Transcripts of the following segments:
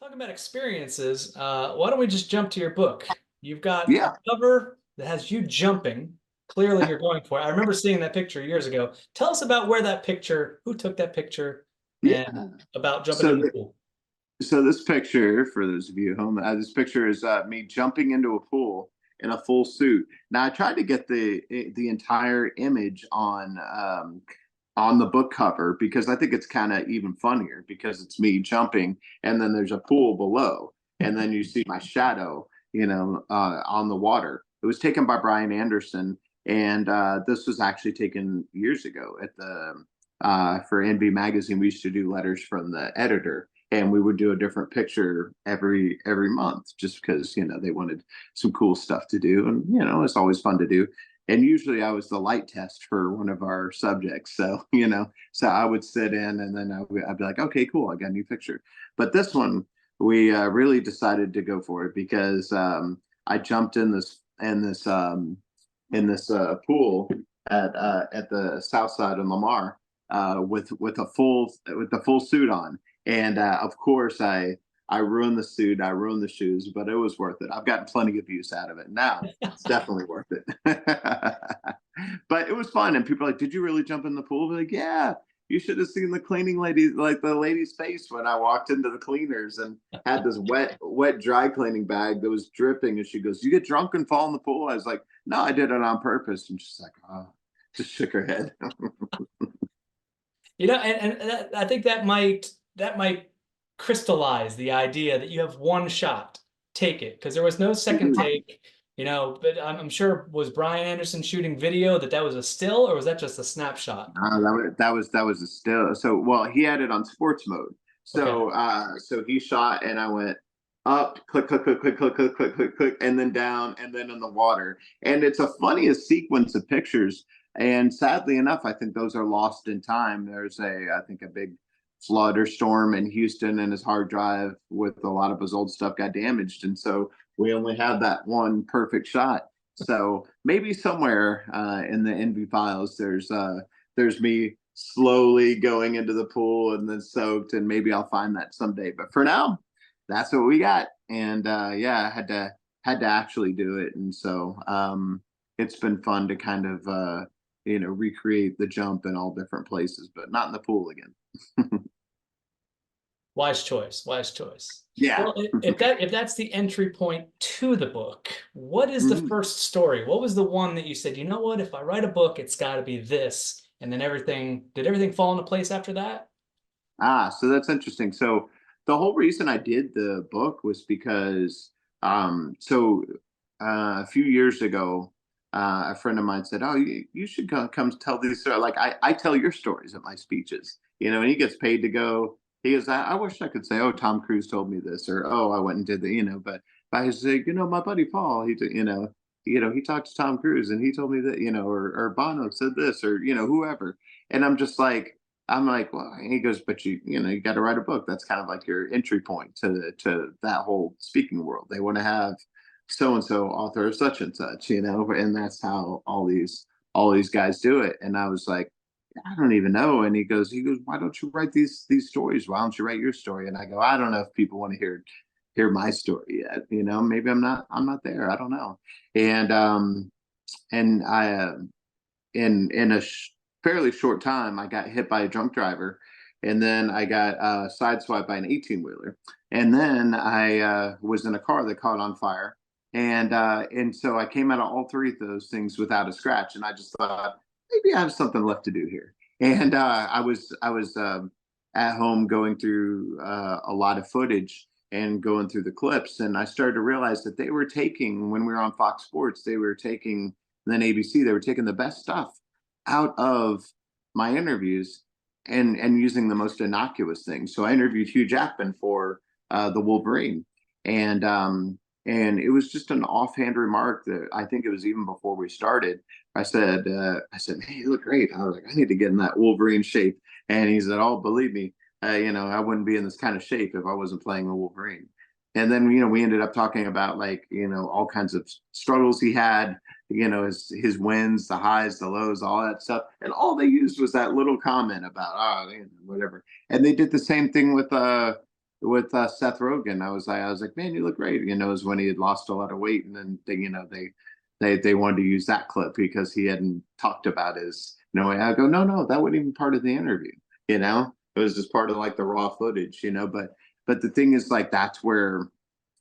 Talking about experiences, why don't we just jump to your book? You've got a Yeah, cover that has you jumping. Clearly, you're going for it. I remember seeing that picture years ago. Tell us about where that picture, who took that picture, and yeah. about jumping So, in the pool. so this picture, for those of you at home, this picture is me jumping into a pool in a full suit. Now, I tried to get the entire image on the book cover because I think it's kind of even funnier because it's me jumping and then there's a pool below, and then you see my shadow, on the water. It was taken by Brian Anderson, and this was actually taken years ago at the for NB Magazine. We used to do letters from the editor, and we would do a different picture every month just because they wanted some cool stuff to do, and it's always fun to do. And usually I was the light test for one of our subjects, so so I would sit in, and then I'd be like, okay, cool, I got a new picture. But this one, we really decided to go for it because I jumped in this pool at the south side of Lamar, with the full suit on, and of course I ruined the suit, I ruined the shoes, but it was worth it. I've gotten plenty of use out of it now. It's definitely worth it. But it was fun, and people are like, "Did you really jump in the pool?" I'm like, yeah. You should have seen the cleaning lady, like the lady's face when I walked into the cleaners and had this wet dry cleaning bag that was dripping. And she goes, "You get drunk and fall in the pool?" I was like, "No, I did it on purpose." And she's like, "Oh," just shook her head. I think that might crystallize the idea that you have one shot. Take it, because there was no second take. But I'm sure, was Brian Anderson shooting video that was a still, or was that just a snapshot? That was a still. So well, he had it on sports mode. Okay. So he shot, and I went up, click, click, click, click, click, click, click, click, click, and then down, and then in the water. And it's a funniest sequence of pictures. And sadly enough, I think those are lost in time. I think a big flood or storm in Houston, and his hard drive with a lot of his old stuff got damaged, and so we only have that one perfect shot. So maybe somewhere in the Envy files, there's me slowly going into the pool and then soaked, and maybe I'll find that someday. But for now, that's what we got. And yeah, I had to actually do it, and so it's been fun to kind of recreate the jump in all different places, but not in the pool again. Wise choice. Wise choice. Yeah. Well, if that's the entry point to the book, what is the Mhm. first story? What was the one that you said, you know what, if I write a book, it's got to be this, and then did everything fall into place after that? So that's interesting. So the whole reason I did the book was because a few years ago, a friend of mine said, "Oh, you should come tell these stories. Like I tell your stories at my speeches, and he gets paid to go." He goes, I wish I could say, "Oh, Tom Cruise told me this," or "Oh, I went and did but I say, my buddy Paul, he talked to Tom Cruise and he told me that, or Bono said this, or whoever." And I'm like, well, and he goes, "But you got to write a book. That's kind of like your entry point to that whole speaking world. They want to have so and so author of such and such, and that's how all these guys do it." And I was like, "I don't even know." And he goes, "Why don't you write these stories? Why don't you write your story?" And I go, "I don't know if people want to hear my story yet. Maybe I'm not there. I don't know." And I in a fairly short time, I got hit by a drunk driver, and then I got sideswiped by an 18-wheeler, and then I was in a car that caught on fire, and so I came out of all three of those things without a scratch, and I just thought maybe I have something left to do here, and I was at home going through a lot of footage and going through the clips, and I started to realize that they were taking, when we were on Fox Sports, they were taking, and then ABC, they were taking the best stuff out of my interviews and using the most innocuous things. So I interviewed Hugh Jackman for the Wolverine, and and it was just an offhand remark that I think it was even before we started. I said, "Hey, you look great." I was like, "I need to get in that Wolverine shape," and he said, "Oh, believe me, I wouldn't be in this kind of shape if I wasn't playing a Wolverine." And then we ended up talking about, like, all kinds of struggles he had, his wins, the highs, the lows, all that stuff. And all they used was that little comment about, oh, whatever. And they did the same thing with with Seth Rogen. I was like, man, you look great. You know, it was when he had lost a lot of weight, and then they wanted to use that clip because he hadn't talked about his. I go, no, that wasn't even part of the interview. You know, it was just part of like the raw footage. You know, but the thing is, like, that's where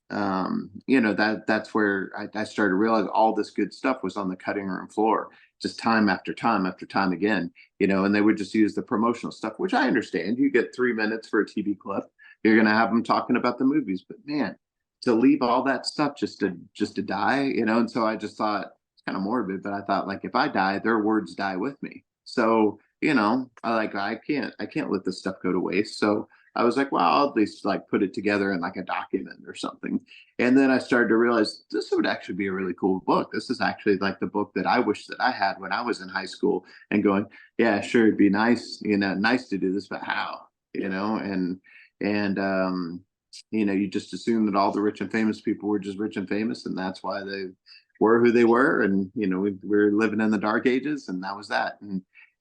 that's where I started to realize all this good stuff was on the cutting room floor, just time after time after time again, and they would just use the promotional stuff, which I understand. You get 3 minutes for a TV clip, you're going to have them talking about the movies, but man, to leave all that stuff just to die, and so I just thought it's kind of morbid, but I thought, like, if I die, their words die with me. So, I can't let this stuff go to waste. So I was like, well, I'll at least like put it together in like a document or something. And then I started to realize this would actually be a really cool book. This is actually like the book that I wish that I had when I was in high school, and going, yeah, sure, it'd be nice, nice to do this, but how, and you just assume that all the rich and famous people were just rich and famous, and that's why they were who they were. And, we're living in the dark ages, and that was that.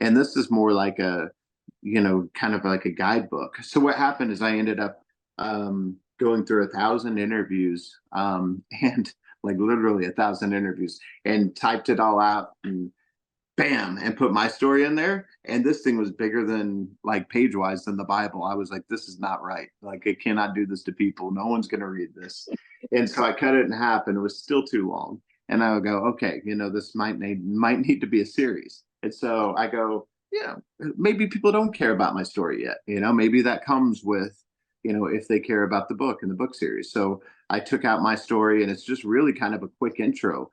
And this is more like kind of like a guidebook. So what happened is I ended up going through 1,000 interviews, and like literally 1,000 interviews, and typed it all out, and bam, and put my story in there. And this thing was bigger than, like, page wise, than the Bible. I was like, this is not right. Like, I cannot do this to people. No one's going to read this. And so I cut it in half, and it was still too long. And I would go, okay, this might need to be a series. And so I go, yeah, maybe people don't care about my story yet. Maybe that comes with, if they care about the book and the book series. So I took out my story, and it's just really kind of a quick intro,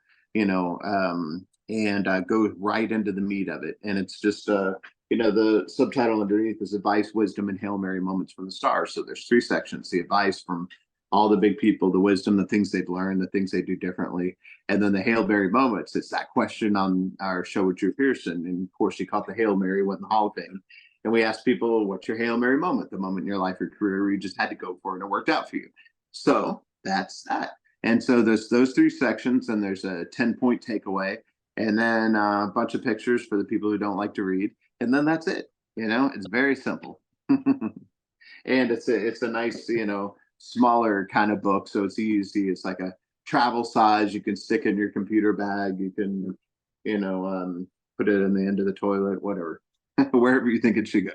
and go right into the meat of it. And it's just, the subtitle underneath is Advice, Wisdom, and Hail Mary Moments from the Stars. So there's 3 sections: the advice from all the big people, the wisdom, the things they've learned, the things they do differently, and then the Hail Mary moments. It's that question on our show with Drew Pearson, and of course, he caught the Hail Mary, went in the Hall of Fame. And we asked people, what's your Hail Mary moment? The moment in your life or career where you just had to go for it and it worked out for you. So that's that. And so there's those 3 sections, and there's a 10-point takeaway, and then a bunch of pictures for the people who don't like to read. And then that's it. It's very simple. And it's a nice, smaller kind of book. So it's easy. It's like a travel size. You can stick in your computer bag. You can, put it in the end of the toilet, whatever, wherever you think it should go.